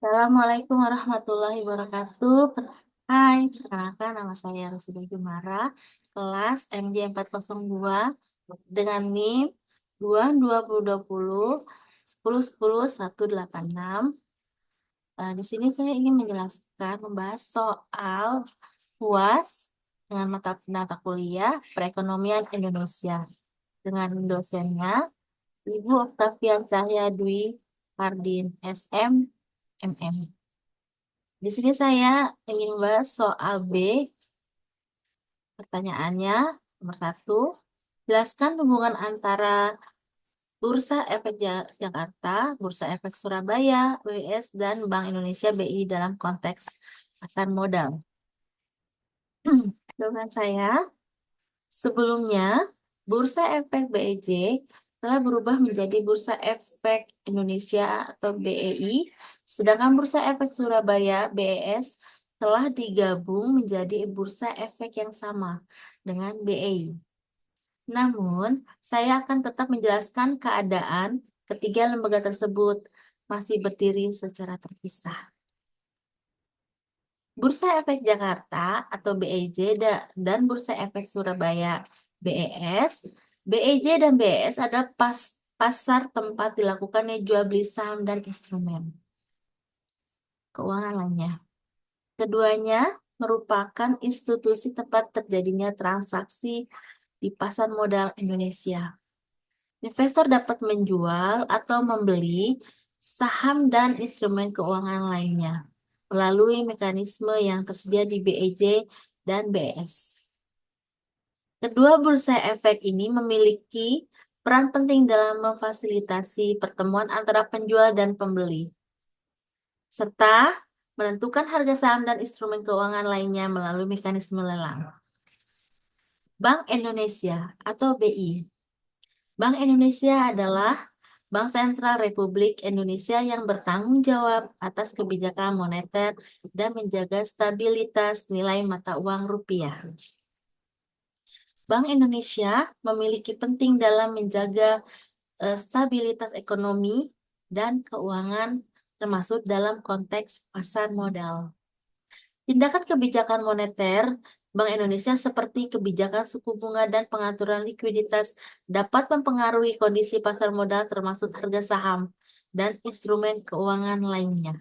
Assalamualaikum warahmatullahi wabarakatuh. Hai, perkenalkan nama saya Rosida Jumara, kelas MJ 402 dengan NIM 22020 1010 186. Di sini saya ingin menjelaskan membahas soal UAS dengan mata kuliah Perekonomian Indonesia dengan dosennya Ibu Oktavian Cahya Dwi Hardin SM MM. Di sini saya ingin membahas soal B. Pertanyaannya, nomor 1. Jelaskan hubungan antara Bursa Efek Jakarta, Bursa Efek Surabaya, BWS, dan Bank Indonesia BI dalam konteks pasar modal. Jawaban saya, sebelumnya Bursa Efek BEJ telah berubah menjadi Bursa Efek Indonesia atau BEI, sedangkan Bursa Efek Surabaya BES telah digabung menjadi Bursa Efek yang sama dengan BEI. Namun, saya akan tetap menjelaskan keadaan ketiga lembaga tersebut masih berdiri secara terpisah. Bursa Efek Jakarta atau BEJ dan Bursa Efek Surabaya BES. BEJ dan BES ada pasar tempat dilakukannya jual beli saham dan instrumen keuangan lainnya. Keduanya merupakan institusi tempat terjadinya transaksi di pasar modal Indonesia. Investor dapat menjual atau membeli saham dan instrumen keuangan lainnya melalui mekanisme yang tersedia di BEJ dan BES. Kedua bursa efek ini memiliki peran penting dalam memfasilitasi pertemuan antara penjual dan pembeli, serta menentukan harga saham dan instrumen keuangan lainnya melalui mekanisme lelang. Bank Indonesia atau BI. Bank Indonesia adalah Bank Sentral Republik Indonesia yang bertanggung jawab atas kebijakan moneter dan menjaga stabilitas nilai mata uang rupiah. Bank Indonesia memiliki penting dalam menjaga stabilitas ekonomi dan keuangan termasuk dalam konteks pasar modal. Tindakan kebijakan moneter Bank Indonesia seperti kebijakan suku bunga dan pengaturan likuiditas dapat mempengaruhi kondisi pasar modal termasuk harga saham dan instrumen keuangan lainnya.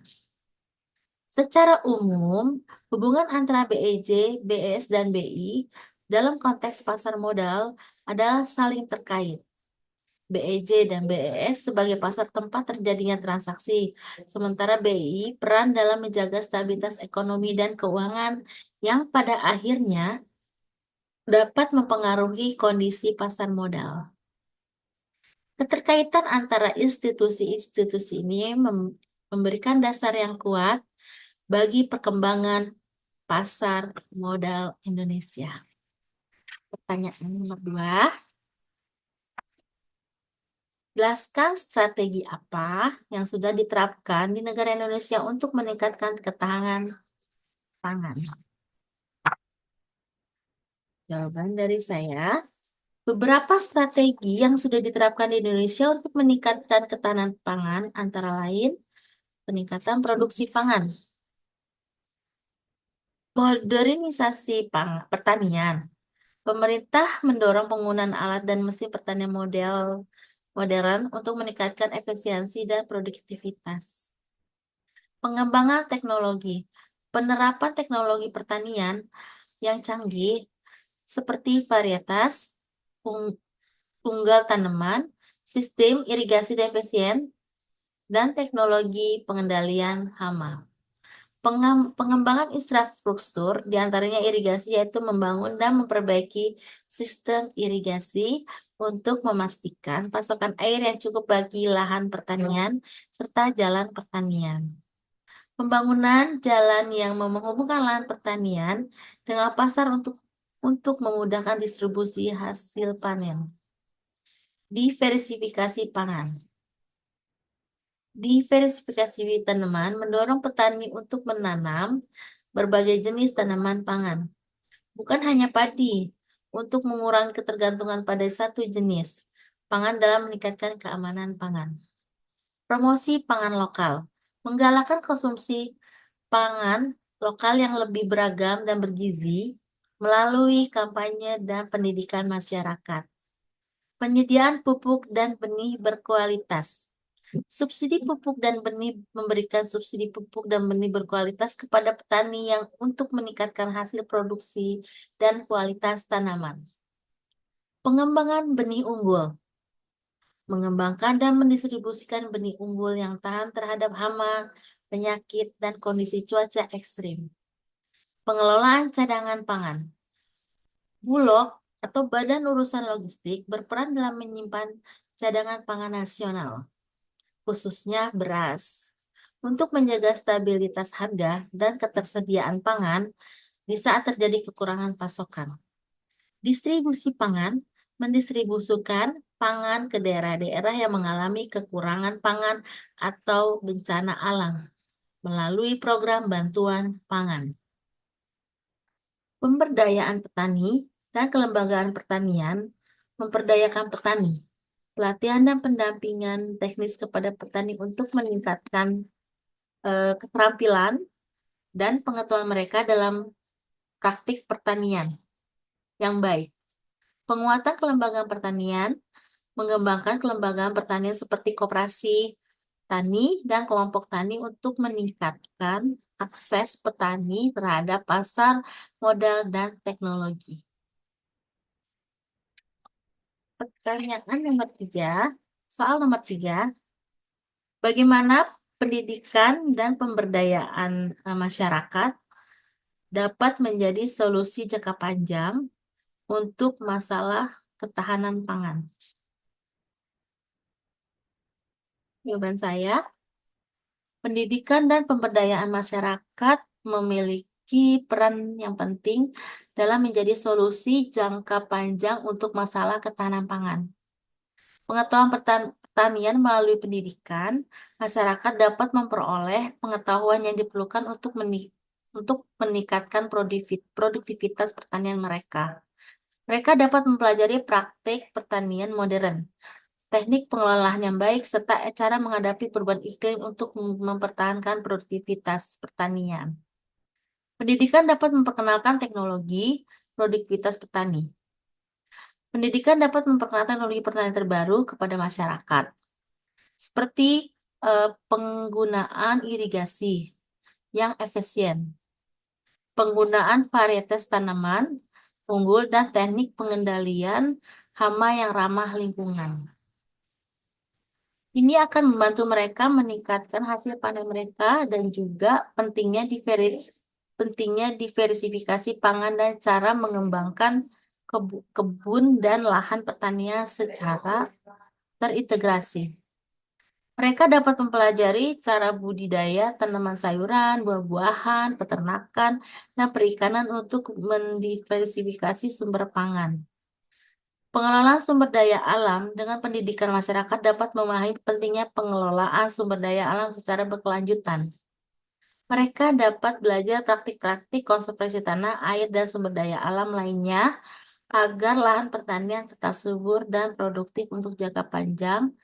Secara umum, hubungan antara BEJ, BES, dan BI dalam konteks pasar modal adalah saling terkait. BEJ dan BES sebagai pasar tempat terjadinya transaksi, sementara BI peran dalam menjaga stabilitas ekonomi dan keuangan yang pada akhirnya dapat mempengaruhi kondisi pasar modal. Keterkaitan antara institusi-institusi ini memberikan dasar yang kuat bagi perkembangan pasar modal Indonesia. Pertanyaan nomor 2. Jelaskan strategi apa yang sudah diterapkan di negara Indonesia untuk meningkatkan ketahanan pangan. Jawaban dari saya, beberapa strategi yang sudah diterapkan di Indonesia untuk meningkatkan ketahanan pangan antara lain peningkatan produksi pangan, modernisasi pertanian. Pemerintah mendorong penggunaan alat dan mesin pertanian modern untuk meningkatkan efisiensi dan produktivitas. Pengembangan teknologi. Penerapan teknologi pertanian yang canggih seperti varietas, tunggal tanaman, sistem irigasi efisien, dan teknologi pengendalian hama. Pengembangan infrastruktur, diantaranya irigasi, yaitu membangun dan memperbaiki sistem irigasi untuk memastikan pasokan air yang cukup bagi lahan pertanian serta jalan pertanian. Pembangunan jalan yang menghubungkan lahan pertanian dengan pasar untuk memudahkan distribusi hasil panen. Diversifikasi pangan. Diversifikasi tanaman mendorong petani untuk menanam berbagai jenis tanaman pangan, bukan hanya padi, untuk mengurangi ketergantungan pada satu jenis pangan dalam meningkatkan keamanan pangan. Promosi pangan lokal. menggalakkan konsumsi pangan lokal yang lebih beragam dan bergizi melalui kampanye dan pendidikan masyarakat. Penyediaan pupuk dan benih berkualitas. Subsidi pupuk dan benih memberikan subsidi pupuk dan benih berkualitas kepada petani yang untuk meningkatkan hasil produksi dan kualitas tanaman. Pengembangan benih unggul. Mengembangkan dan mendistribusikan benih unggul yang tahan terhadap hama, penyakit, dan kondisi cuaca ekstrim. Pengelolaan cadangan pangan. Bulog atau Badan Urusan Logistik berperan dalam menyimpan cadangan pangan nasional, khususnya beras, untuk menjaga stabilitas harga dan ketersediaan pangan di saat terjadi kekurangan pasokan. Distribusi pangan mendistribusikan pangan ke daerah-daerah yang mengalami kekurangan pangan atau bencana alam melalui program bantuan pangan. Pemberdayaan petani dan kelembagaan pertanian memperdayakan petani. Pelatihan dan pendampingan teknis kepada petani untuk meningkatkan keterampilan dan pengetahuan mereka dalam praktik pertanian yang baik. Penguatan kelembagaan pertanian, mengembangkan kelembagaan pertanian seperti koperasi tani dan kelompok tani untuk meningkatkan akses petani terhadap pasar, modal, dan teknologi. Pertanyaan nomor 3, soal nomor 3, bagaimana pendidikan dan pemberdayaan masyarakat dapat menjadi solusi jangka panjang untuk masalah ketahanan pangan? Jawaban saya, pendidikan dan pemberdayaan masyarakat memiliki peran yang penting dalam menjadi solusi jangka panjang untuk masalah ketahanan pangan. Pengetahuan pertanian melalui pendidikan, masyarakat dapat memperoleh pengetahuan yang diperlukan untuk meningkatkan produktivitas pertanian mereka. Mereka dapat mempelajari praktik pertanian modern, teknik pengelolaan yang baik, serta cara menghadapi perubahan iklim untuk mempertahankan produktivitas pertanian. Pendidikan dapat memperkenalkan teknologi produktivitas petani. Pendidikan dapat memperkenalkan teknologi pertanian terbaru kepada masyarakat, seperti penggunaan irigasi yang efisien, penggunaan varietas tanaman unggul, dan teknik pengendalian hama yang ramah lingkungan. Ini akan membantu mereka meningkatkan hasil panen mereka dan juga pentingnya diversifikasi pangan dan cara mengembangkan kebun dan lahan pertanian secara terintegrasi. Mereka dapat mempelajari cara budidaya tanaman sayuran, buah-buahan, peternakan, dan perikanan untuk mendiversifikasi sumber pangan. Pengelolaan sumber daya alam dengan pendidikan masyarakat dapat memahami pentingnya pengelolaan sumber daya alam secara berkelanjutan. Mereka dapat belajar praktik-praktik konservasi tanah, air, dan sumber daya alam lainnya agar lahan pertanian tetap subur dan produktif untuk jangka panjang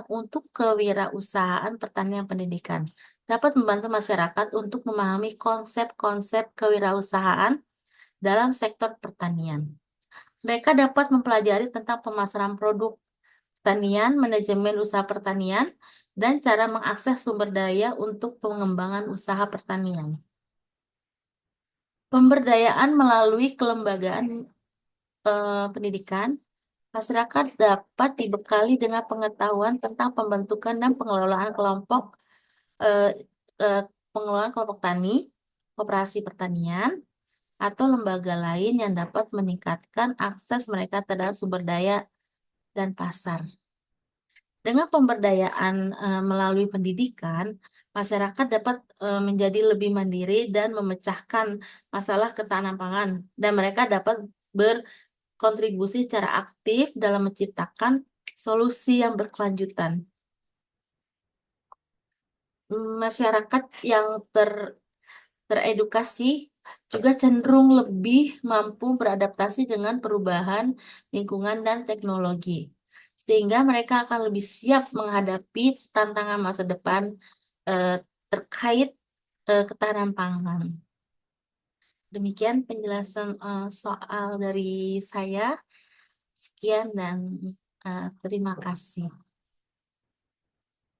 untuk kewirausahaan pertanian pendidikan. Dapat membantu masyarakat untuk memahami konsep-konsep kewirausahaan dalam sektor pertanian. Mereka dapat mempelajari tentang pemasaran produk pertanian, manajemen usaha pertanian, dan cara mengakses sumber daya untuk pengembangan usaha pertanian. Pemberdayaan melalui kelembagaan pendidikan, masyarakat dapat dibekali dengan pengetahuan tentang pembentukan dan pengelolaan eh, pengelolaan kelompok tani, koperasi pertanian, atau lembaga lain yang dapat meningkatkan akses mereka terhadap sumber daya dan pasar. Dengan pemberdayaan melalui pendidikan, masyarakat dapat menjadi lebih mandiri dan memecahkan masalah ketahanan pangan, dan mereka dapat berkontribusi secara aktif dalam menciptakan solusi yang berkelanjutan. Masyarakat yang teredukasi juga cenderung lebih mampu beradaptasi dengan perubahan lingkungan dan teknologi. sehingga mereka akan lebih siap menghadapi tantangan masa depan eh, terkait ketahanan pangan. Demikian penjelasan soal dari saya. Sekian dan terima kasih.